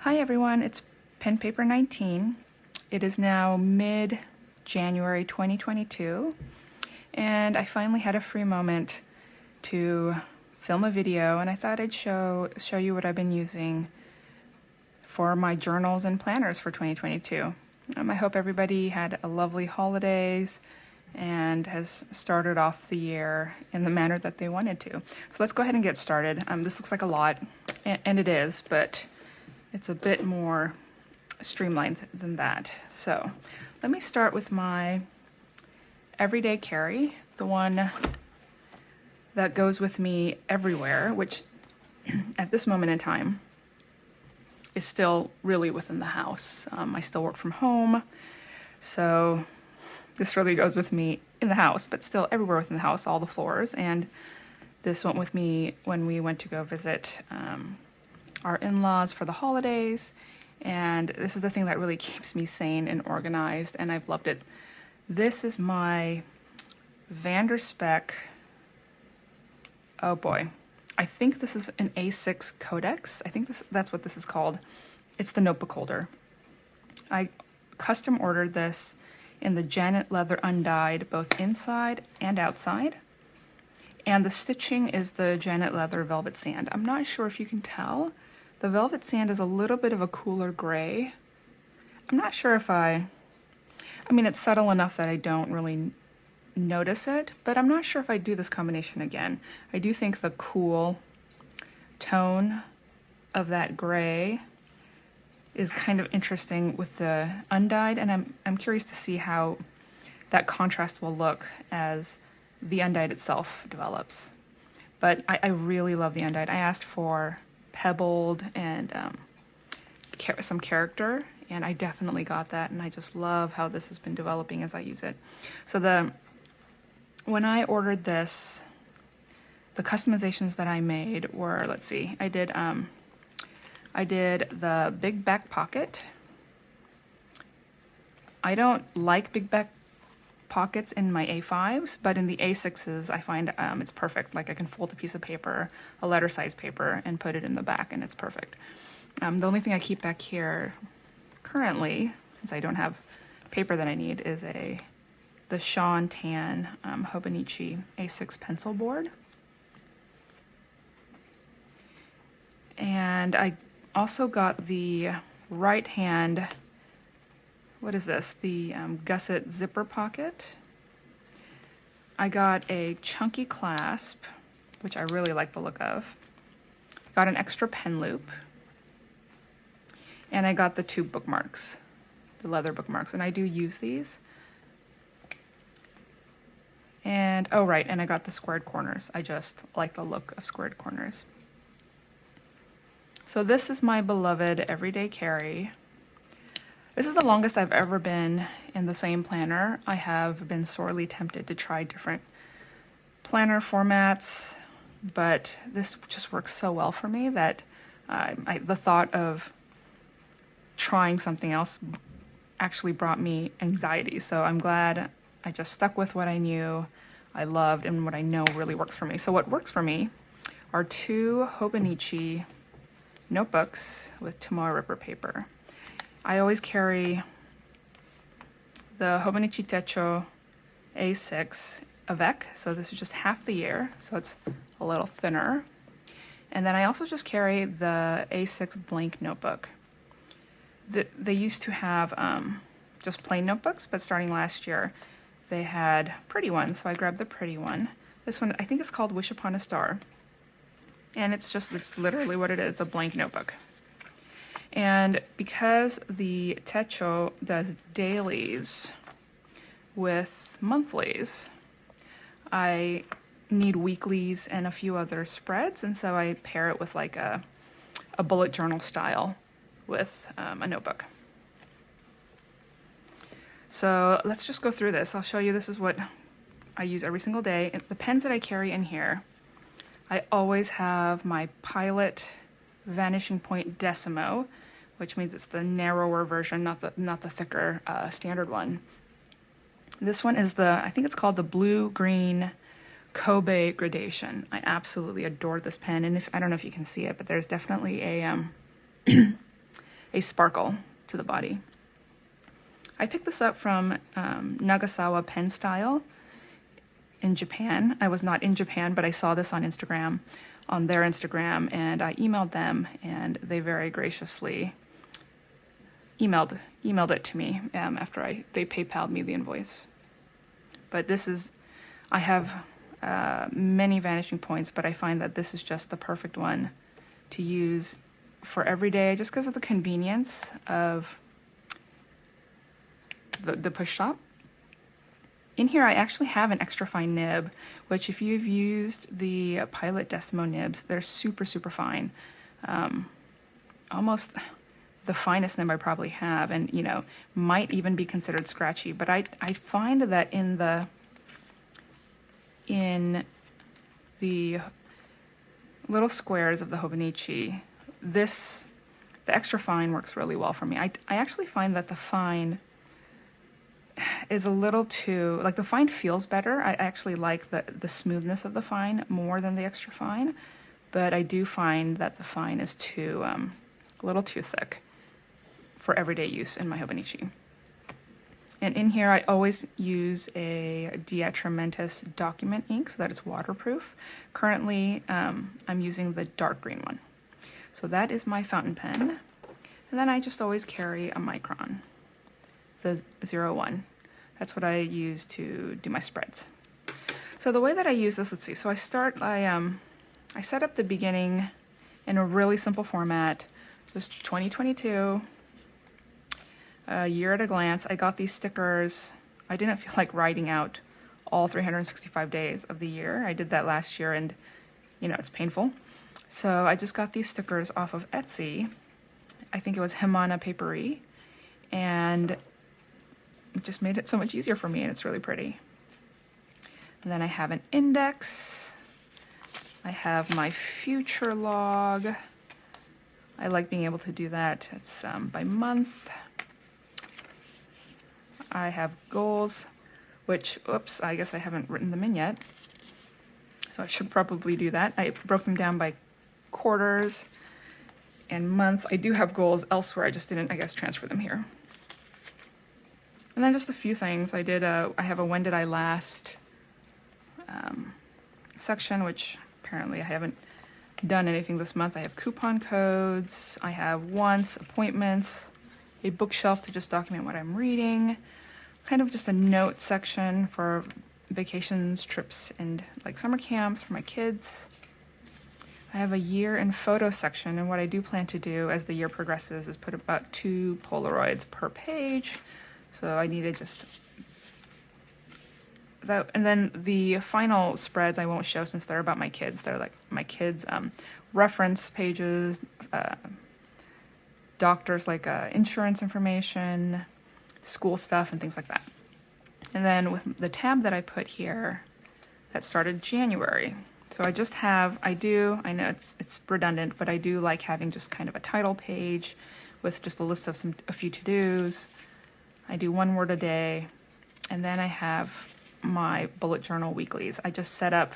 Hi everyone, it's Pen Paper 19. It is now mid-January 2022, and I finally had a free moment to film a video, and I thought I'd show you what I've been using for my journals and planners for 2022. I hope everybody had a lovely holidays and has started off the year in the manner that they wanted to. So let's go ahead and get started. This looks like a lot, and it is, but it's a bit more streamlined than that. So let me start with my everyday carry, the one that goes with me everywhere, which at this moment in time is still really within the house. I still work from home, so this really goes with me in the house, but still everywhere within the house, all the floors. And this went with me when we went to go visit our in-laws for the holidays, and this is the thing that really keeps me sane and organized, and I've loved it. This is my Vanderspek, oh boy, I think this is an A6 Codex. I think that's what this is called. It's the notebook holder. I custom ordered this in the Janet leather undyed, both inside and outside. And the stitching is the Janet leather velvet sand. I'm not sure if you can tell. The velvet sand is a little bit of a cooler gray. I'm not sure if I mean, it's subtle enough that I don't really notice it, but I'm not sure if I do this combination again. I do think the cool tone of that gray is kind of interesting with the undyed, and I'm curious to see how that contrast will look as the undyed itself develops. But I really love the undyed. I asked for pebbled and some character, and I definitely got that, and I just love how this has been developing as I use it. So when I ordered this, the customizations that I made were, let's see, I did the big back pocket. I don't like big back pockets in my A5s, but in the A6s I find it's perfect. Like I can fold a piece of paper, a letter size paper, and put it in the back, and it's perfect. The only thing I keep back here currently, since I don't have paper that I need, is the Sean Tan Hobonichi A6 pencil board. And I also got the right hand, what is this? The gusset zipper pocket. I got a chunky clasp, which I really like the look of. Got an extra pen loop. And I got the two bookmarks, the leather bookmarks, and I do use these. And, oh right, and I got the squared corners. I just like the look of squared corners. So this is my beloved everyday carry. This is the longest I've ever been in the same planner. I have been sorely tempted to try different planner formats, but this just works so well for me that the thought of trying something else actually brought me anxiety. So I'm glad I just stuck with what I knew, I loved, and what I know really works for me. So what works for me are two Hobonichi notebooks with Tomoe River paper. I always carry the Hobonichi Techo A6 Avec, so this is just half the year, so it's a little thinner. And then I also just carry the A6 blank notebook. They used to have just plain notebooks, but starting last year they had pretty ones, so I grabbed the pretty one. This one, I think it's called Wish Upon a Star. And it's literally what it is, a blank notebook. And because the Techo does dailies with monthlies, I need weeklies and a few other spreads, and so I pair it with like a bullet journal style with a notebook. So let's just go through this. I'll show you, this is what I use every single day. The pens that I carry in here, I always have my Pilot Vanishing Point Decimo, which means it's the narrower version, not the thicker standard one. This one is I think it's called the Blue-Green Kobe Gradation. I absolutely adore this pen, and I don't know if you can see it, but there's definitely a a sparkle to the body. I picked this up from Nagasawa Pen Style in Japan. I was not in Japan, but I saw this on Instagram, on their Instagram, and I emailed them, and they very graciously emailed it to me after they PayPal'd me the invoice. But this is, I have many Vanishing Points, but I find that this is just the perfect one to use for every day, just because of the convenience of the push stop. In here, I actually have an extra fine nib, which if you've used the Pilot Decimo nibs, they're super, super fine. Almost the finest nib I probably have, and you know, might even be considered scratchy. But I find that in the little squares of the Hobonichi, the extra fine works really well for me. I actually find that the fine is a little too, like, the fine feels better. I actually like the smoothness of the fine more than the extra fine, but I do find that the fine is too, a little too thick for everyday use in my Hobonichi. And in here, I always use a Diatramentis document ink so that it's waterproof. Currently, I'm using the dark green one. So that is my fountain pen. And then I just always carry a Micron, the 01. That's what I use to do my spreads. So the way that I use this, let's see. So I set up the beginning in a really simple format, just 2022, a year at a glance. I got these stickers. I didn't feel like writing out all 365 days of the year. I did that last year, and you know, it's painful. So I just got these stickers off of Etsy. I think it was Himana Papery, and it just made it so much easier for me, and it's really pretty. And then I have an index. I have my future log. I like being able to do that. It's by month. I have goals, which, oops, I guess I haven't written them in yet. So I should probably do that. I broke them down by quarters and months. I do have goals elsewhere. I just didn't, I guess, transfer them here. And then just a few things. I have a when did I last section, which apparently I haven't done anything this month. I have coupon codes. I have wants, appointments, a bookshelf to just document what I'm reading, kind of just a note section for vacations, trips, and like summer camps for my kids. I have a year in photo section, and what I do plan to do as the year progresses is put about 2 Polaroids per page. So I need to just that, and then the final spreads I won't show since they're about my kids. They're like my kids' reference pages, doctors, like insurance information, school stuff, and things like that. And then with the tab that I put here, that started January. So I just have, I know it's redundant, but I do like having just kind of a title page with just a list of a few to-dos. I do 1 word a day, and then I have my bullet journal weeklies. I just set up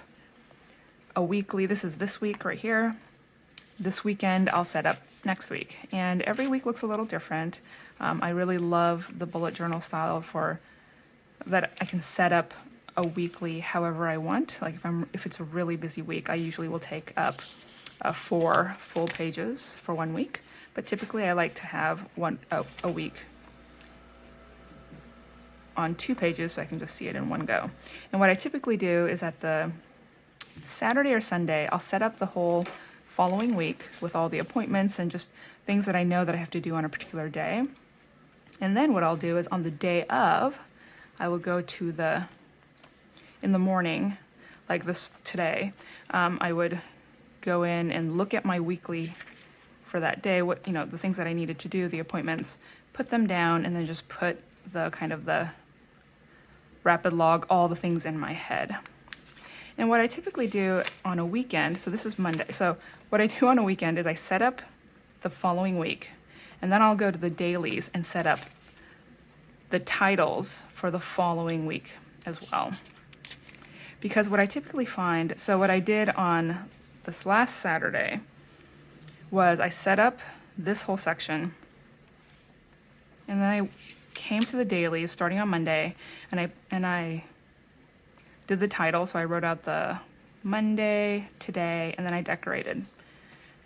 a weekly. This is this week right here. This weekend I'll set up next week, and every week looks a little different. I really love the bullet journal style for that. I can set up a weekly however I want. Like if it's a really busy week, I usually will take up 4 full pages for 1 week, but typically I like to have a week on 2 pages so I can just see it in one go. And what I typically do is at the Saturday or Sunday, I'll set up the whole following week with all the appointments and just things that I know that I have to do on a particular day. And then what I'll do is on the day of, I will go to in the morning, like this today, I would go in and look at my weekly for that day, the things that I needed to do, the appointments, put them down, and then just put the rapid log, all the things in my head. And what I typically do on a weekend, so this is Monday, so what I do on a weekend is I set up the following week, and then I'll go to the dailies and set up the titles for the following week as well. Because what I typically find, so what I did on this last Saturday was I set up this whole section, And then I came to the dailies starting on Monday, and I did the title. So I wrote out the Monday, today, and then I decorated.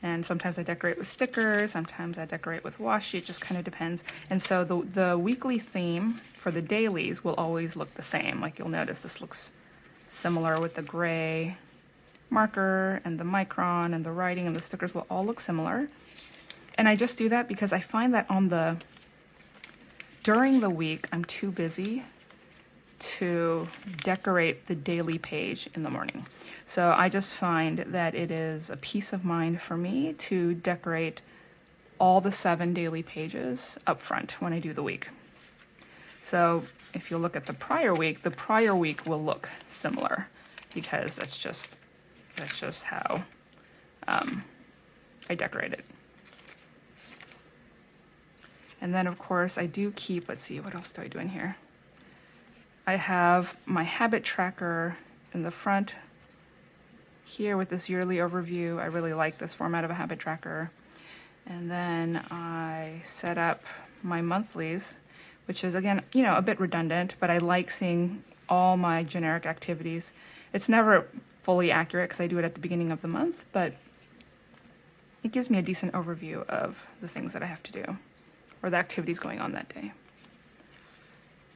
And sometimes I decorate with stickers, sometimes I decorate with washi, it just kind of depends. And so the weekly theme for the dailies will always look the same. Like you'll notice this looks similar with the gray marker and the micron and the writing and the stickers will all look similar. And I just do that because I find that during the week, I'm too busy to decorate the daily page in the morning. So I just find that it is a peace of mind for me to decorate all the 7 daily pages up front when I do the week. So if you look at the prior week will look similar because that's just how I decorate it. And then of course I do keep, let's see, what else do I do in here? I have my habit tracker in the front here with this yearly overview. I really like this format of a habit tracker. And then I set up my monthlies, which is again, a bit redundant, but I like seeing all my generic activities. It's never fully accurate because I do it at the beginning of the month, but it gives me a decent overview of the things that I have to do or the activities going on that day.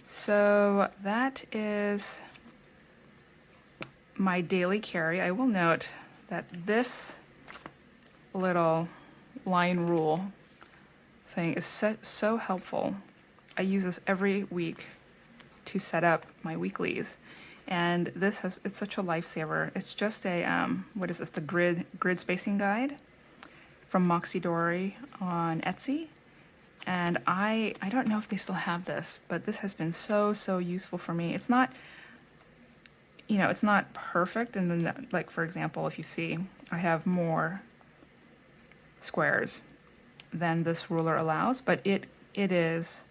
So that is my daily carry. I will note that this little line rule thing is so helpful. I use this every week to set up my weeklies, and it's such a lifesaver. It's just a what is this? The grid spacing guide from Moxie Dory on Etsy. And I don't know if they still have this, but this has been so useful for me. It's not, it's not perfect. And then, like, for example, if you see, I have more squares than this ruler allows, but it has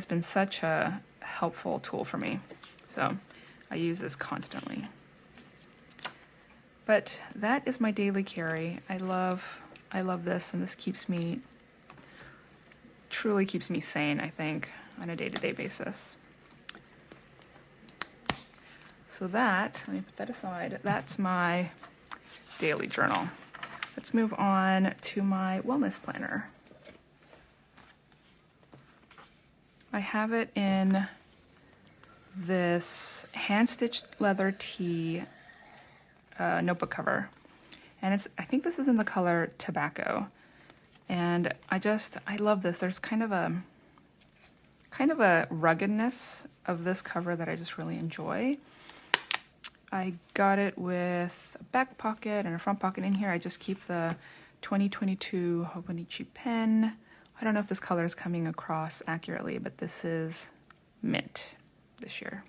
been such a helpful tool for me. So I use this constantly. But that is my daily carry. I love this, and this truly keeps me sane, I think, on a day-to-day basis. So let me put that aside. That's my daily journal. Let's move on to my wellness planner. I have it in this hand-stitched leather tee notebook cover. And I think this is in the color Tobacco. And I love this. There's kind of a ruggedness of this cover that I just really enjoy. I got it with a back pocket and a front pocket in here. I just keep the 2022 Hobonichi pen. I don't know if this color is coming across accurately, but this is mint this year.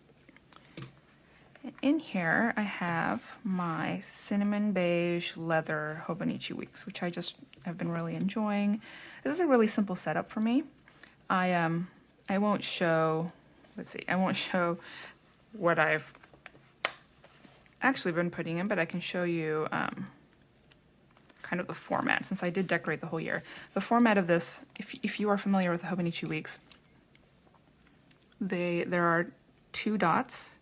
In here, I have my cinnamon beige leather Hobonichi Weeks, which I just have been really enjoying. This is a really simple setup for me. I won't show, I won't show what I've actually been putting in, but I can show you kind of the format, since I did decorate the whole year. The format of this, if you are familiar with the Hobonichi Weeks, there are 2 dots,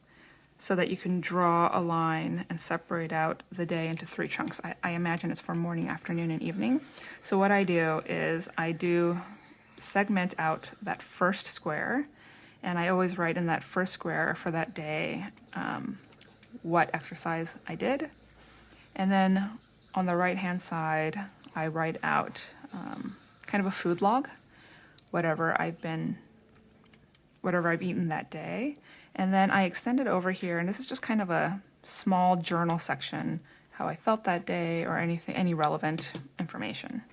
so that you can draw a line and separate out the day into 3 chunks. I imagine it's for morning, afternoon, and evening. So what I do is I do segment out that first square, and I always write in that first square for that day what exercise I did. And then on the right-hand side, I write out kind of a food log, whatever I've eaten that day. And then I extend it over here, and this is just kind of a small journal section, how I felt that day or any relevant information.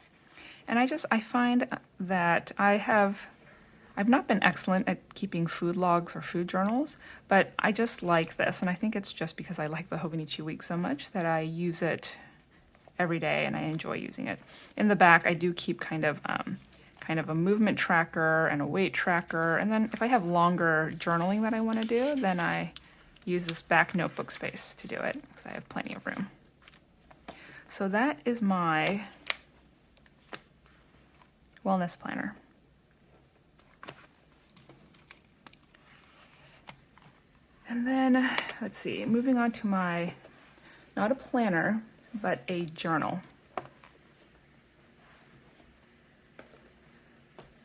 And I find that I've not been excellent at keeping food logs or food journals, but I just like this, and I think it's just because I like the Hobonichi Week so much that I use it every day and I enjoy using it. In the back, I do keep kind of a movement tracker and a weight tracker. And then if I have longer journaling that I want to do, then I use this back notebook space to do it because I have plenty of room. So that is my wellness planner. And then, let's see, moving on to my, not a planner, but a journal.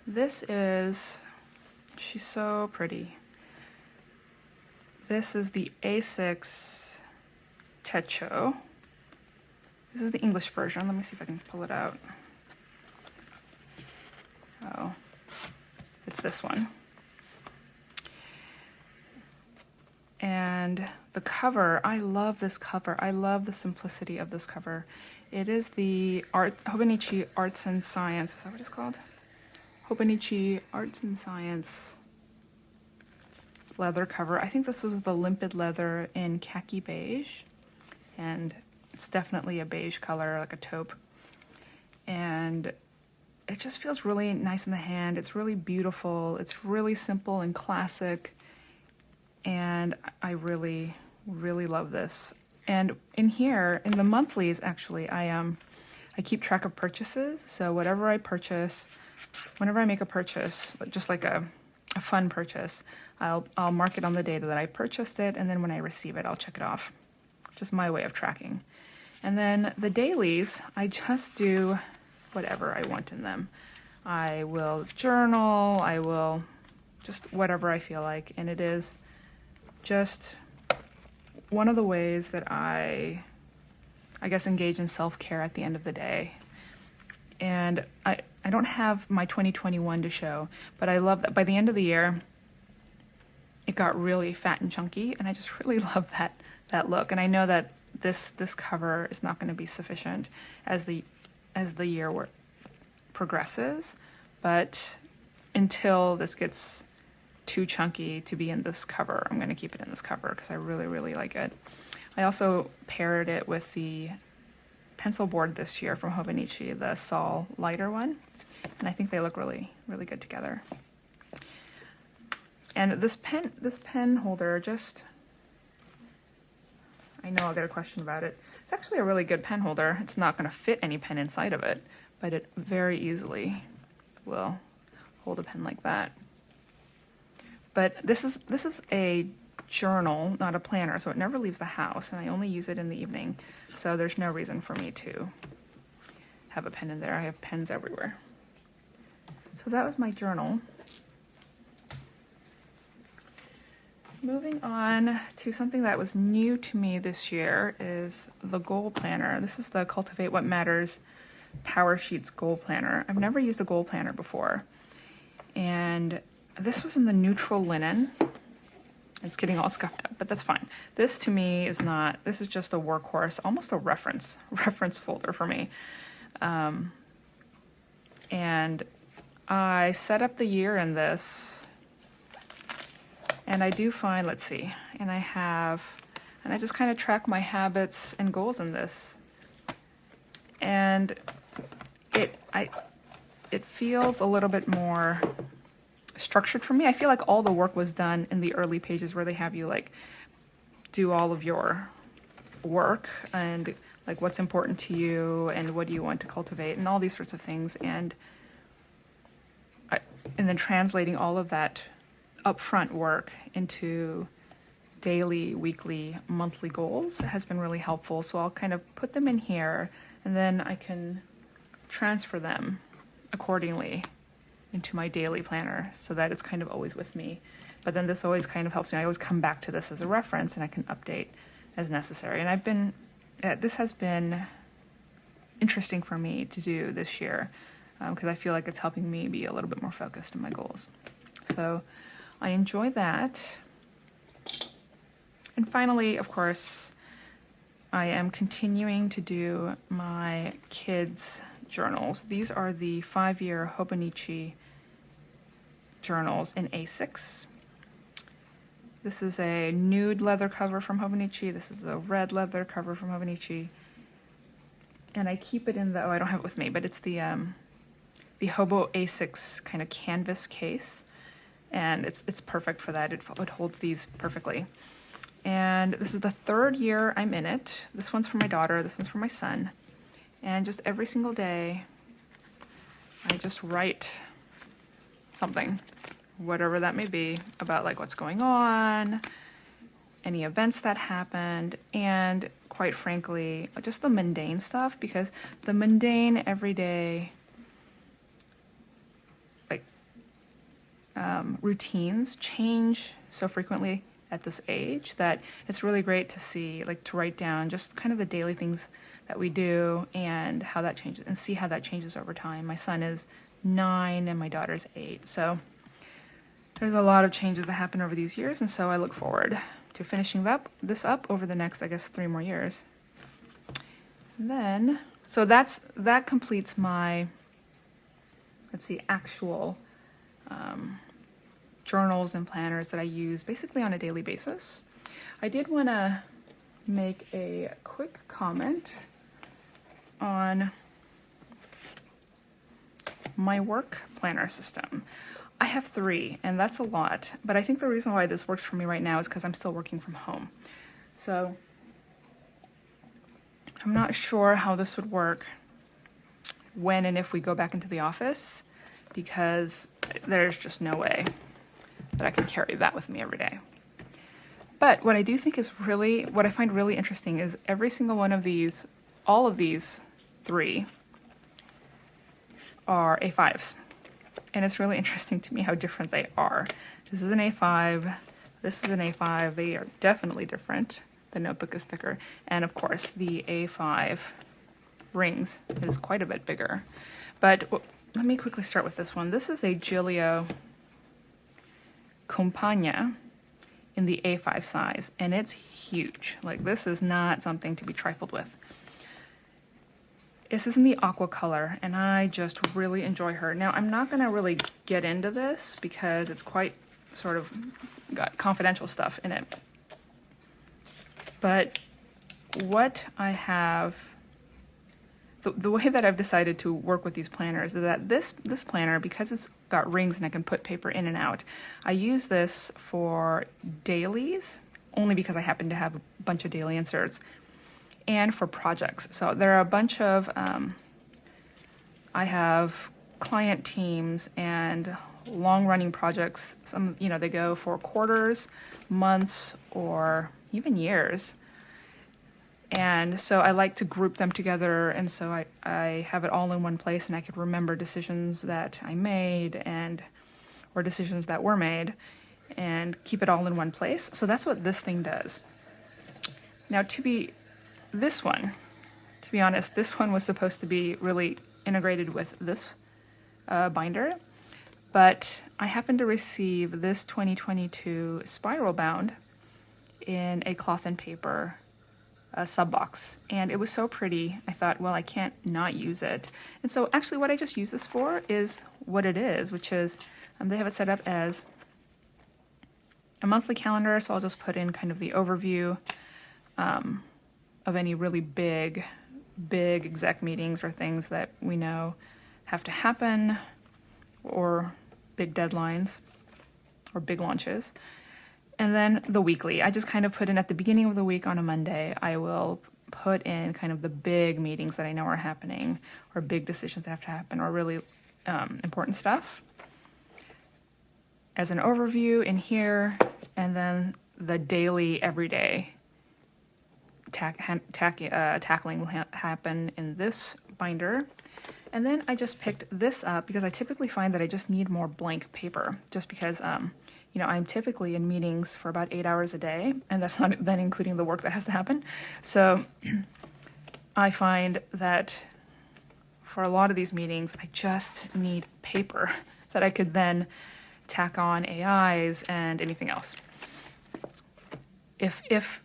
This is, she's so pretty. This is the A6 Techo. This is the English version. Let me see if I can pull it out. Oh, it's this one. And the cover, I love this cover. I love the simplicity of this cover. It is the Hobonichi Arts and Science. Is that what it's called? Hobonichi Arts and Science leather cover. I think this was the limpid leather in khaki beige. And it's definitely a beige color, like a taupe. And it just feels really nice in the hand. It's really beautiful. It's really simple and classic. And I really, really love this. And in here, in the monthlies, actually, I keep track of purchases. So whatever I purchase, whenever I make a purchase, just like a fun purchase, I'll mark it on the data that I purchased it, and then when I receive it, I'll check it off. Just my way of tracking. And then the dailies, I just do whatever I want in them. I will journal, I will just whatever I feel like, and it is just one of the ways that I guess engage in self-care at the end of the day. And I don't have my 2021 to show, but I love that by the end of the year it got really fat and chunky, and I just really love that look. And I know that this cover is not going to be sufficient as the year progresses, but until this gets too chunky to be in this cover, I'm going to keep it in this cover because I really, really like it. I also paired it with the pencil board this year from Hobonichi, the Sol lighter one, and I think they look really, really good together. And this pen holder, just, I know I'll get a question about it. It's actually a really good pen holder. It's not going to fit any pen inside of it, but it very easily will hold a pen like that. But this is a journal, not a planner, so it never leaves the house, and I only use it in the evening. So there's no reason for me to have a pen in there. I have pens everywhere. So that was my journal. Moving on to something that was new to me this year is the Goal Planner. This is the Cultivate What Matters Power Sheets Goal Planner. I've never used a goal planner before. And this was in the neutral linen. It's getting all scuffed up, but that's fine. This to me is not, this is just a workhorse, almost a reference folder for me. And I set up the year in this, and I do find, let's see, and I just kind of track my habits and goals in this. And it feels a little bit more structured for me. I feel like all the work was done in the early pages where they have you like do all of your work and like what's important to you and what do you want to cultivate and all these sorts of things, and then translating all of that upfront work into daily, weekly, monthly goals has been really helpful. So I'll kind of put them in here, and then I can transfer them accordingly into my daily planner so that it's kind of always with me. But then this always kind of helps me. I always come back to this as a reference, and I can update as necessary. And this has been interesting for me to do this year because I feel like it's helping me be a little bit more focused on my goals. So I enjoy that. And finally, of course, I am continuing to do my kids' journals. These are the 5-year Hobonichi journals in A6. This is a nude leather cover from Hobonichi. This is a red leather cover from Hobonichi. And I keep it in the, I don't have it with me, but it's the Hobo A6 kind of canvas case. And it's perfect for that. It holds these perfectly. And this is the 3rd year I'm in it. This one's for my daughter, this one's for my son. And just every single day, I just write something, whatever that may be, about like what's going on, any events that happened, and quite frankly, just the mundane stuff, because the mundane everyday like routines change so frequently at this age that it's really great to see, like, to write down just kind of the daily things that we do and how that changes, and see how that changes over time. My son is 9 and my daughter's 8, so there's a lot of changes that happen over these years, and so I look forward to finishing this up over the next, I guess, 3 more years. And then, so that completes my, let's see, actual journals and planners that I use basically on a daily basis. I did want to make a quick comment on my work planner system. I have 3, and that's a lot, but I think the reason why this works for me right now is because I'm still working from home. So I'm not sure how this would work when and if we go back into the office, because there's just no way that I can carry that with me every day. But what I do think is really, what I find really interesting is every single one of these, all of these 3 are A5s. And it's really interesting to me how different they are. This is an A5, this is an A5, they are definitely different. The notebook is thicker. And of course, the A5 rings is quite a bit bigger. But let me quickly start with this one. This is a Giglio Compagna in the A5 size, and it's huge. Like, this is not something to be trifled with. This is in the aqua color, and I just really enjoy her. Now, I'm not gonna really get into this because it's quite sort of got confidential stuff in it. But what I have, the way that I've decided to work with these planners is that this planner, because it's got rings and I can put paper in and out, I use this for dailies, only because I happen to have a bunch of daily inserts, and for projects. So there are a bunch of, I have client teams and long-running projects. Some, they go for quarters, months, or even years. And so I like to group them together, and so I have it all in one place, and I can remember decisions that I made or decisions that were made, and keep it all in one place. So that's what this thing does. Now, to be honest, this one was supposed to be really integrated with this binder, but I happened to receive this 2022 spiral bound in a cloth and paper sub box, and it was so pretty. I thought, well, I can't not use it. And so actually what I just use this for is what it is, which is they have it set up as a monthly calendar, so I'll just put in kind of the overview of any really big exec meetings or things that we know have to happen, or big deadlines or big launches. And then the weekly, I just kind of put in at the beginning of the week on a Monday, I will put in kind of the big meetings that I know are happening, or big decisions that have to happen, or really important stuff as an overview in here. And then the daily, everyday tackling will happen in this binder. And then I just picked this up because I typically find that I just need more blank paper, just because I'm typically in meetings for about 8 hours a day, and that's not then including the work that has to happen. So I find that for a lot of these meetings, I just need paper that I could then tack on AIs and anything else. If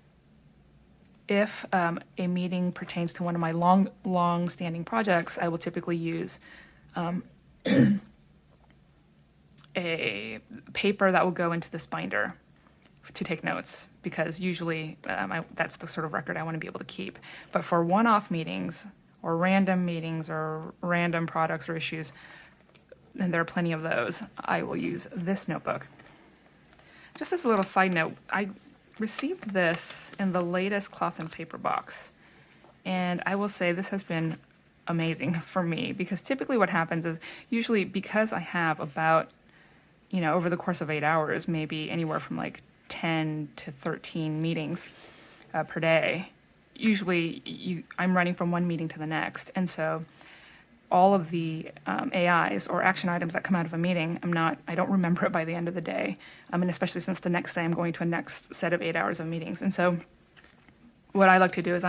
a meeting pertains to one of my long-standing projects, I will typically use a paper that will go into this binder to take notes, because usually that's the sort of record I want to be able to keep. But for one-off meetings or random products or issues, and there are plenty of those, I will use this notebook. Just as a little side note, I received this in the latest cloth and paper box, and I will say this has been amazing for me, because typically what happens is, usually because I have about, over the course of 8 hours, maybe anywhere from like 10 to 13 meetings per day. Usually I'm running from one meeting to the next. And so all of the AIs or action items that come out of a meeting, I don't remember it by the end of the day. And especially since the next day I'm going to a next set of 8 hours of meetings. And so what I like to do is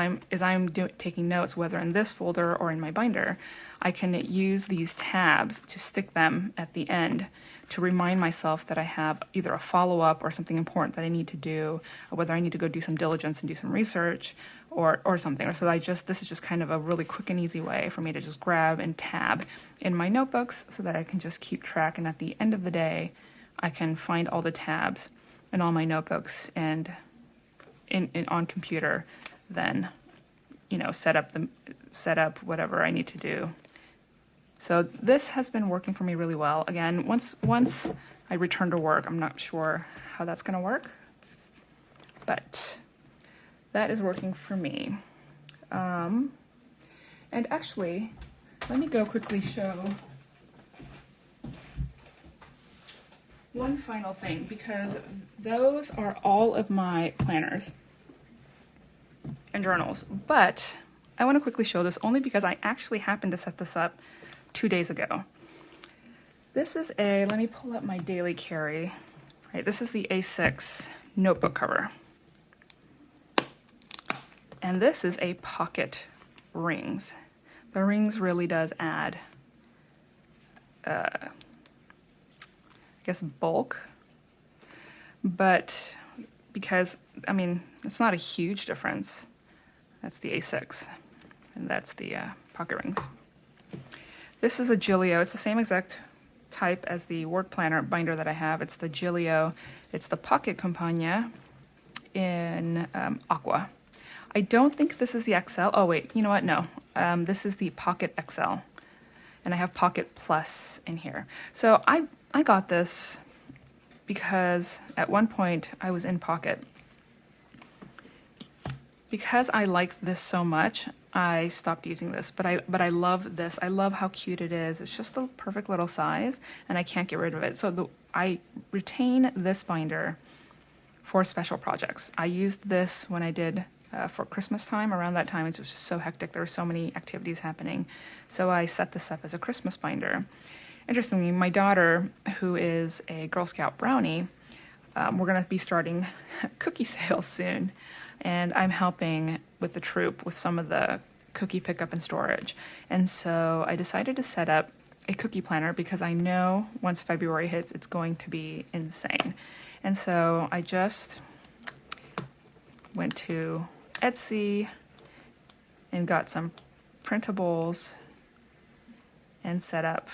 taking notes, whether in this folder or in my binder. I can use these tabs to stick them at the end to remind myself that I have either a follow-up or something important that I need to do, or whether I need to go do some diligence and do some research or something. So this is just kind of a really quick and easy way for me to just grab and tab in my notebooks so that I can just keep track. And at the end of the day, I can find all the tabs in all my notebooks and on computer, then, set up whatever I need to do. So this has been working for me really well. Again, once I return to work, I'm not sure how that's going to work, but that is working for me. And actually, let me go quickly show one final thing, because those are all of my planners and journals. But I want to quickly show this only because I actually happened to set this up 2 days ago. This is let me pull up my daily carry. Right, this is the A6 notebook cover. And this is a pocket rings. The rings really does add, I guess, bulk. But because, it's not a huge difference. That's the A6, and that's the pocket rings. This is a Gillio. It's the same exact type as the work planner binder that I have. It's the Gillio. It's the Pocket Compagnia in Aqua. I don't think this is the XL. Oh, wait. You know what? No. This is the Pocket XL. And I have Pocket Plus in here. So I got this because at one point I was in Pocket. Because I like this so much, I stopped using this, but I love this. I love how cute it is. It's just the perfect little size, and I can't get rid of it. So I retain this binder for special projects. I used this when I did for Christmas time. Around that time, it was just so hectic. There were so many activities happening. So I set this up as a Christmas binder. Interestingly, my daughter, who is a Girl Scout brownie, we're going to be starting cookie sales soon. And I'm helping with the troop with some of the cookie pickup and storage. And so I decided to set up a cookie planner because I know once February hits, it's going to be insane. And so I just went to Etsy and got some printables and set up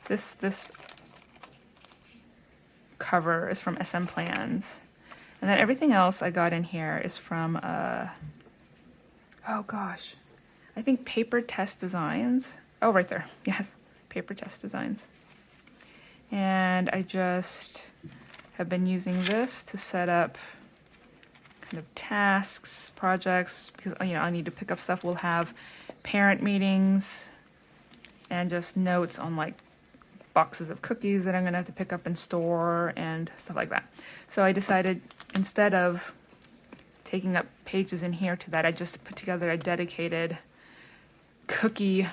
this cover is from SM Plans. And then everything else I got in here is from, oh gosh, I think Paper Test Designs. Oh, right there. Yes, Paper Test Designs. And I just have been using this to set up kind of tasks, projects, because, I need to pick up stuff. We'll have parent meetings and just notes on like boxes of cookies that I'm going to have to pick up and store and stuff like that. So I decided, instead of taking up pages in here to that, I just put together a dedicated cookie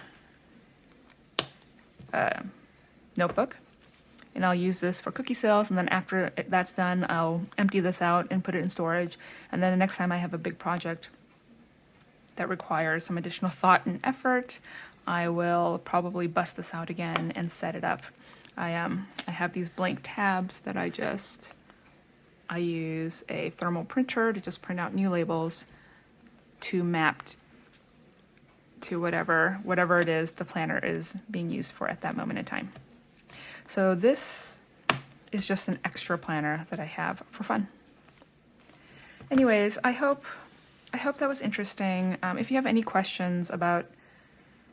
notebook. And I'll use this for cookie sales, and then after that's done, I'll empty this out and put it in storage. And then the next time I have a big project that requires some additional thought and effort, I will probably bust this out again and set it up. I have these blank tabs that I use a thermal printer to just print out new labels to map to whatever it is the planner is being used for at that moment in time. So this is just an extra planner that I have for fun. Anyways, I hope that was interesting. If you have any questions about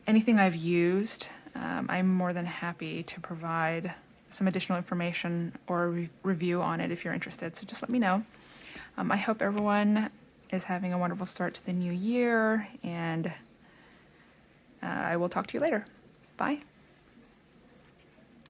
anything I've used, I'm more than happy to provide some additional information or review on it if you're interested. So just let me know. I hope everyone is having a wonderful start to the new year, and I will talk to you later. Bye.